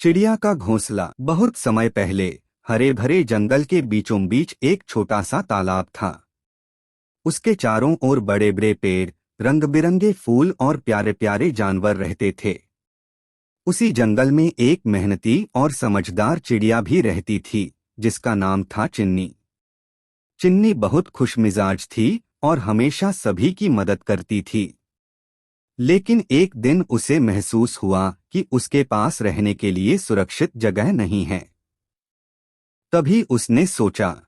चिड़िया का घोंसला। बहुत समय पहले हरे भरे जंगल के बीचों बीच एक छोटा सा तालाब था। उसके चारों ओर बड़े बड़े पेड़, रंग बिरंगे फूल और प्यारे प्यारे जानवर रहते थे। उसी जंगल में एक मेहनती और समझदार चिड़िया भी रहती थी, जिसका नाम था चिन्नी। चिन्नी बहुत खुशमिजाज थी और हमेशा सभी की मदद करती थी। लेकिन एक दिन उसे महसूस हुआ कि उसके पास रहने के लिए सुरक्षित जगह नहीं है। तभी उसने सोचा,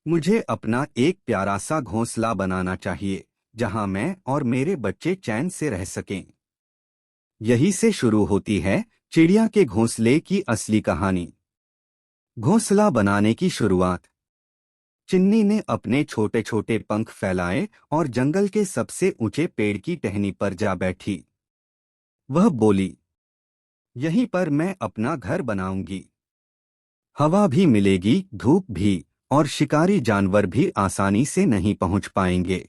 मुझे अपना एक प्यारा सा घोंसला बनाना चाहिए, जहां मैं और मेरे बच्चे चैन से रह सकें। यही से शुरू होती है चिड़िया के घोंसले की असली कहानी। घोंसला बनाने की शुरुआत। चिन्नी ने अपने छोटे छोटे पंख फैलाए और जंगल के सबसे ऊंचे पेड़ की टहनी पर जा बैठी। वह बोली, यहीं पर मैं अपना घर बनाऊंगी। हवा भी मिलेगी, धूप भी, और शिकारी जानवर भी आसानी से नहीं पहुंच पाएंगे।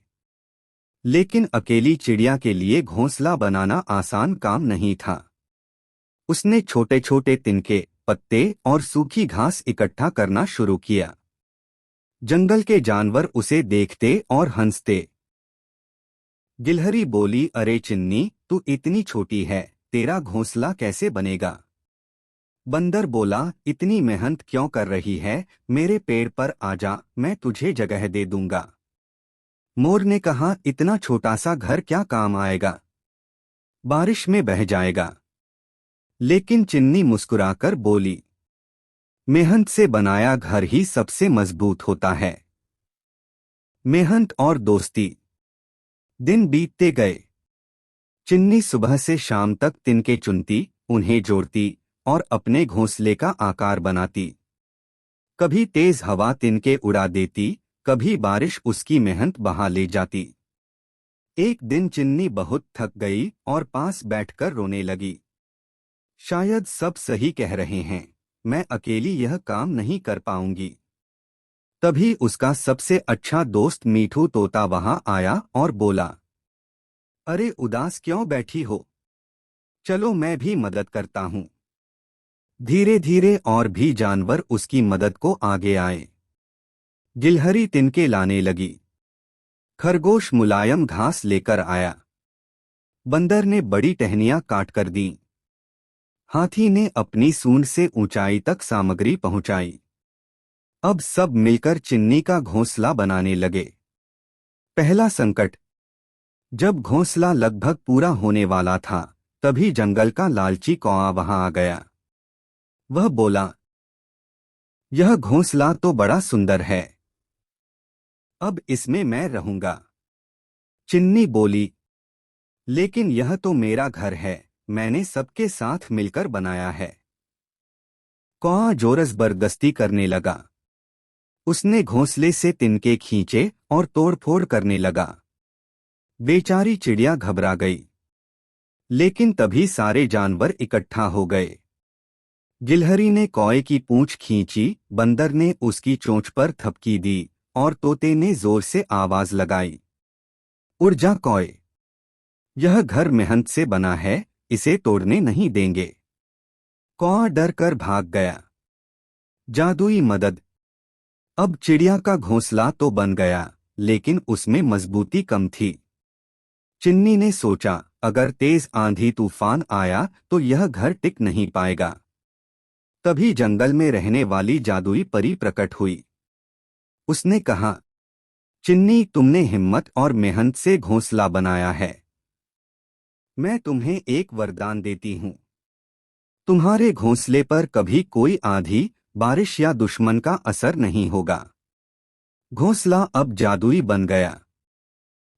लेकिन अकेली चिड़िया के लिए घोंसला बनाना आसान काम नहीं था। उसने छोटे छोटे तिनके, पत्ते और सूखी घास इकट्ठा करना शुरू किया। जंगल के जानवर उसे देखते और हंसते। गिलहरी बोली, अरे चिन्नी, तू इतनी छोटी है, तेरा घोंसला कैसे बनेगा? बंदर बोला, इतनी मेहनत क्यों कर रही है, मेरे पेड़ पर आजा, मैं तुझे जगह दे दूंगा। मोर ने कहा, इतना छोटा सा घर क्या काम आएगा, बारिश में बह जाएगा। लेकिन चिन्नी मुस्कुराकर बोली, मेहनत से बनाया घर ही सबसे मजबूत होता है। मेहनत और दोस्ती। दिन बीतते गए। चिन्नी सुबह से शाम तक तिनके चुनती, उन्हें जोड़ती और अपने घोंसले का आकार बनाती। कभी तेज हवा तिनके उड़ा देती, कभी बारिश उसकी मेहनत बहा ले जाती। एक दिन चिन्नी बहुत थक गई और पास बैठकर रोने लगी। शायद सब सही कह रहे हैं, मैं अकेली यह काम नहीं कर पाऊंगी। तभी उसका सबसे अच्छा दोस्त मीठू तोता वहां आया और बोला, अरे उदास क्यों बैठी हो, चलो मैं भी मदद करता हूँ। धीरे धीरे और भी जानवर उसकी मदद को आगे आए। गिलहरी तिनके लाने लगी। खरगोश मुलायम घास लेकर आया। बंदर ने बड़ी टहनियां काट कर दी। हाथी ने अपनी सूंड से ऊंचाई तक सामग्री पहुंचाई। अब सब मिलकर चिन्नी का घोंसला बनाने लगे। पहला संकट। जब घोंसला लगभग पूरा होने वाला था, तभी जंगल का लालची कौआ वहां आ गया। वह बोला, यह घोंसला तो बड़ा सुंदर है, अब इसमें मैं रहूंगा। चिन्नी बोली, लेकिन यह तो मेरा घर है, मैंने सबके साथ मिलकर बनाया है। कौआ जोर जबरदस्ती करने लगा। उसने घोंसले से तिनके खींचे और तोड़फोड़ करने लगा। बेचारी चिड़िया घबरा गई। लेकिन तभी सारे जानवर इकट्ठा हो गए। गिलहरी ने कौए की पूंछ खींची, बंदर ने उसकी चोंच पर थपकी दी और तोते ने जोर से आवाज लगाई, उड़ जा कौए, यह घर मेहनत से बना है, इसे तोड़ने नहीं देंगे। कौआ डर कर भाग गया। जादुई मदद। अब चिड़िया का घोंसला तो बन गया, लेकिन उसमें मजबूती कम थी। चिन्नी ने सोचा, अगर तेज आंधी तूफान आया तो यह घर टिक नहीं पाएगा। तभी जंगल में रहने वाली जादुई परी प्रकट हुई। उसने कहा, चिन्नी, तुमने हिम्मत और मेहनत से घोंसला बनाया है। मैं तुम्हें एक वरदान देती हूँ। तुम्हारे घोंसले पर कभी कोई आंधी, बारिश या दुश्मन का असर नहीं होगा। घोंसला अब जादुई बन गया।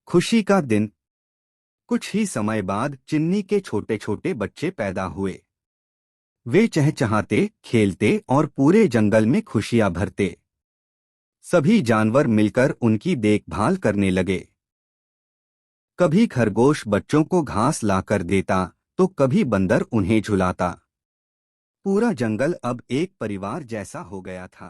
खुशी का दिन। कुछ ही समय बाद चिन्नी के छोटे छोटे बच्चे पैदा हुए। वे चहचहाते, खेलते और पूरे जंगल में खुशियां भरते। सभी जानवर मिलकर उनकी देखभाल करने लगे। कभी खरगोश बच्चों को घास लाकर देता, तो कभी बंदर उन्हें झुलाता। पूरा जंगल अब एक परिवार जैसा हो गया था।